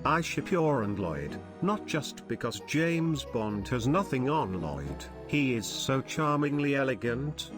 I ship Yor and Lloyd, not just because James Bond has nothing on Lloyd, he is so charmingly elegant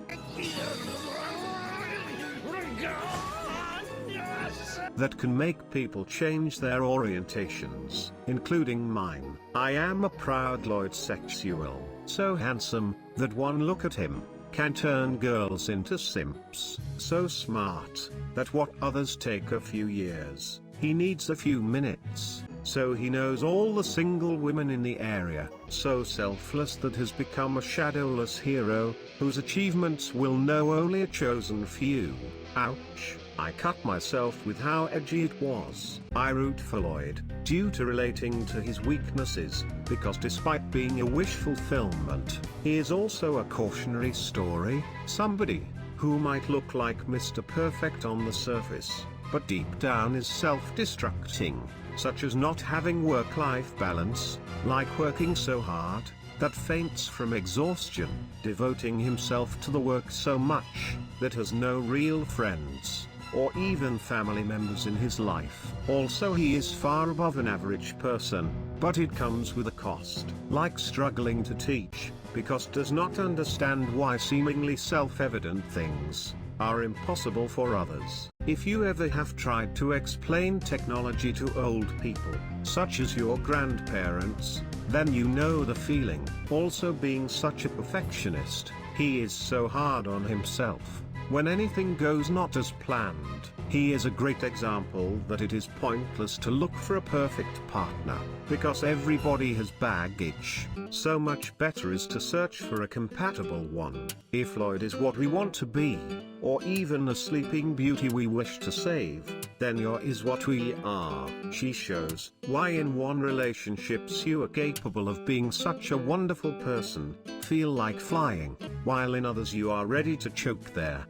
that can make people change their orientations, including mine. I am a proud Lloyd sexual, so handsome, that one look at him can turn girls into simps, so smart, that what others take a few years, he needs a few minutes, so he knows all the single women in the area, so selfless that has become a shadowless hero, whose achievements will know only a chosen few. Ouch. I cut myself with how edgy it was. I root for Lloyd, due to relating to his weaknesses, because despite being a wish fulfillment, he is also a cautionary story, somebody who might look like Mr. Perfect on the surface, but deep down is self-destructing, such as not having work-life balance, like working so hard that faints from exhaustion, devoting himself to the work so much that has no real friends or even family members in his life. Also, he is far above an average person, but it comes with a cost, like struggling to teach, because does not understand why seemingly self-evident things are impossible for others. If you ever have tried to explain technology to old people, such as your grandparents, then you know the feeling. Also, being such a perfectionist, he is so hard on himself. When anything goes not as planned, he is a great example that it is pointless to look for a perfect partner, because everybody has baggage. So much better is to search for a compatible one. If Lloyd is what we want to be, or even a sleeping beauty we wish to save, then Yor is what we are. She shows why in one relationships you are capable of being such a wonderful person, feel like flying, while in others you are ready to choke there.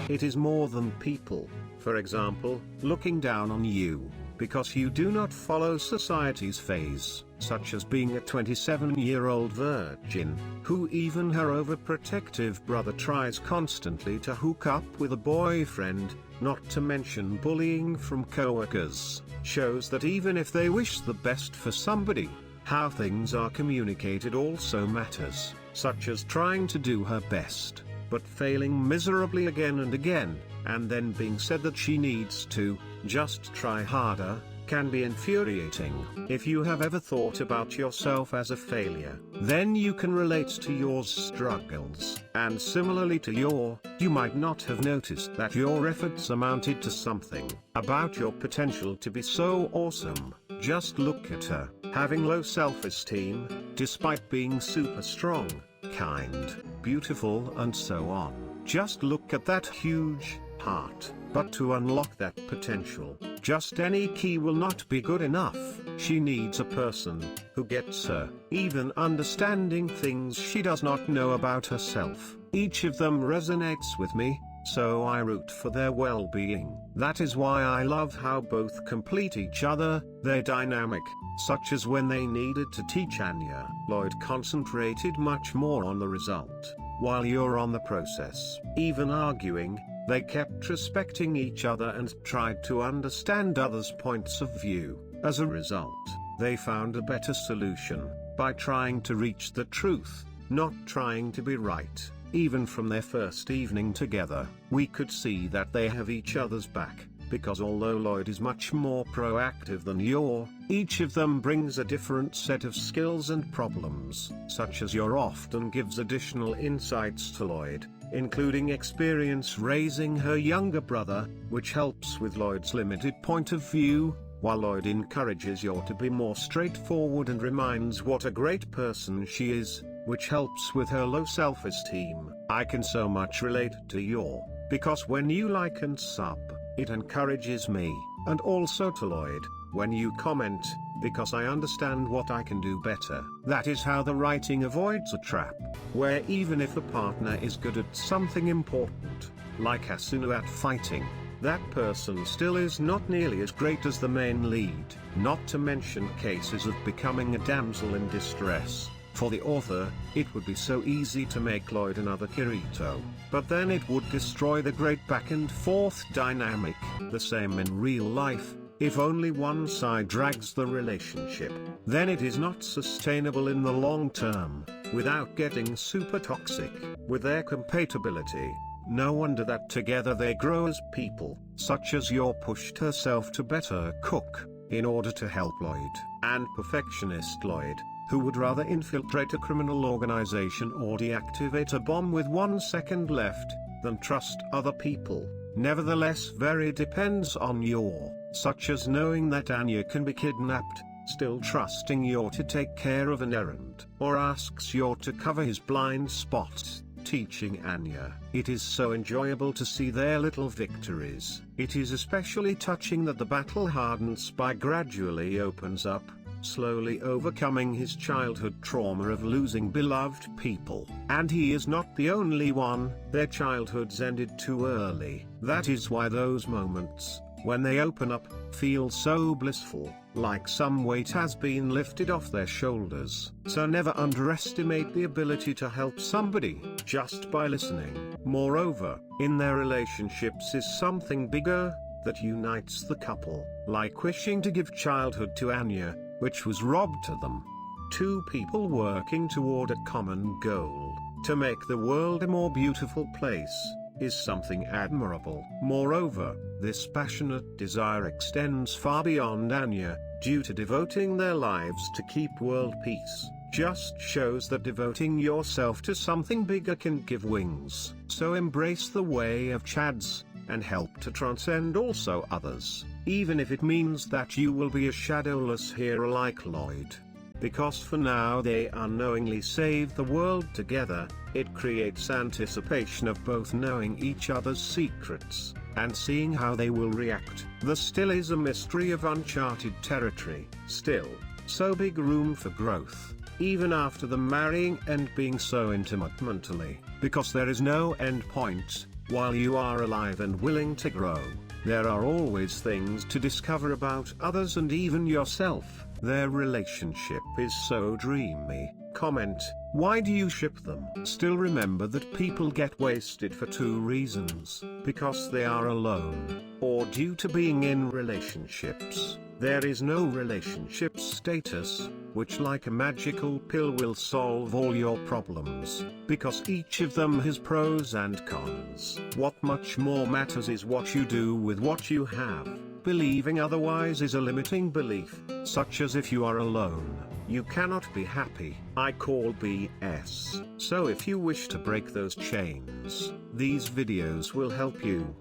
It is more than people, for example, looking down on you, because you do not follow society's phase, such as being a 27-year-old virgin, who even her overprotective brother tries constantly to hook up with a boyfriend, not to mention bullying from coworkers, shows that even if they wish the best for somebody, how things are communicated also matters, such as trying to do her best, but failing miserably again and again, and then being said that she needs to just try harder, can be infuriating. If you have ever thought about yourself as a failure, then you can relate to Yor's struggles. And similarly to Yor, you might not have noticed that your efforts amounted to something. About your potential to be so awesome, just look at her, having low self-esteem, despite being super strong, kind, beautiful and so on. Just look at that huge heart. But to unlock that potential, just any key will not be good enough. She needs a person who gets her, even understanding things she does not know about herself. Each of them resonates with me, so I root for their well-being. That is why I love how both complete each other. They're dynamic, such as when they needed to teach Anya. Lloyd concentrated much more on the result, while you're on the process. Even arguing, they kept respecting each other and tried to understand others' points of view. As a result, they found a better solution, by trying to reach the truth, not trying to be right. Even from their first evening together, we could see that they have each other's back, because although Lloyd is much more proactive than Yor, each of them brings a different set of skills and problems, such as Yor often gives additional insights to Lloyd, including experience raising her younger brother, which helps with Lloyd's limited point of view, while Lloyd encourages Yor to be more straightforward and reminds what a great person she is, which helps with her low self-esteem. I can so much relate to Yor, because when you like and sub, it encourages me, and also to Lloyd, when you comment, because I understand what I can do better. That is how the writing avoids a trap, where even if a partner is good at something important, like Asuna at fighting, that person still is not nearly as great as the main lead, not to mention cases of becoming a damsel in distress. For the author, it would be so easy to make Lloyd another Kirito, but then it would destroy the great back and forth dynamic. The same in real life. If only one side drags the relationship, then it is not sustainable in the long term, without getting super toxic. With their compatibility, no wonder that together they grow as people, such as your pushed herself to better cook, in order to help Lloyd, and perfectionist Lloyd, who would rather infiltrate a criminal organization or deactivate a bomb with 1 second left, than trust other people. Nevertheless, very depends on your, such as knowing that Anya can be kidnapped, still trusting you to take care of an errand, or asks you to cover his blind spots, teaching Anya. It is so enjoyable to see their little victories. It is especially touching that the battle-hardened spy gradually opens up, slowly overcoming his childhood trauma of losing beloved people. And he is not the only one. Their childhoods ended too early. That is why those moments, when they open up, feel so blissful, like some weight has been lifted off their shoulders. So never underestimate the ability to help somebody, just by listening. Moreover, in their relationships is something bigger, that unites the couple, like wishing to give childhood to Anya, which was robbed to them. Two people working toward a common goal, to make the world a more beautiful place, is something admirable. Moreover, this passionate desire extends far beyond Anya, due to devoting their lives to keep world peace. Just shows that devoting yourself to something bigger can give wings. So embrace the way of Chads, and help to transcend also others, even if it means that you will be a shadowless hero like Lloyd. Because for now they unknowingly save the world together, it creates anticipation of both knowing each other's secrets, and seeing how they will react. There still is a mystery of uncharted territory, still, so big room for growth, even after the marrying and being so intimate mentally, because there is no end point. While you are alive and willing to grow, there are always things to discover about others and even yourself. Their relationship is so dreamy. Comment, why do you ship them? Still remember that people get wasted for two reasons: because they are alone, or due to being in relationships. There is no relationship status, which like a magical pill will solve all your problems, because each of them has pros and cons. What much more matters is what you do with what you have. Believing otherwise is a limiting belief, such as if you are alone, you cannot be happy. I call BS. So if you wish to break those chains, these videos will help you.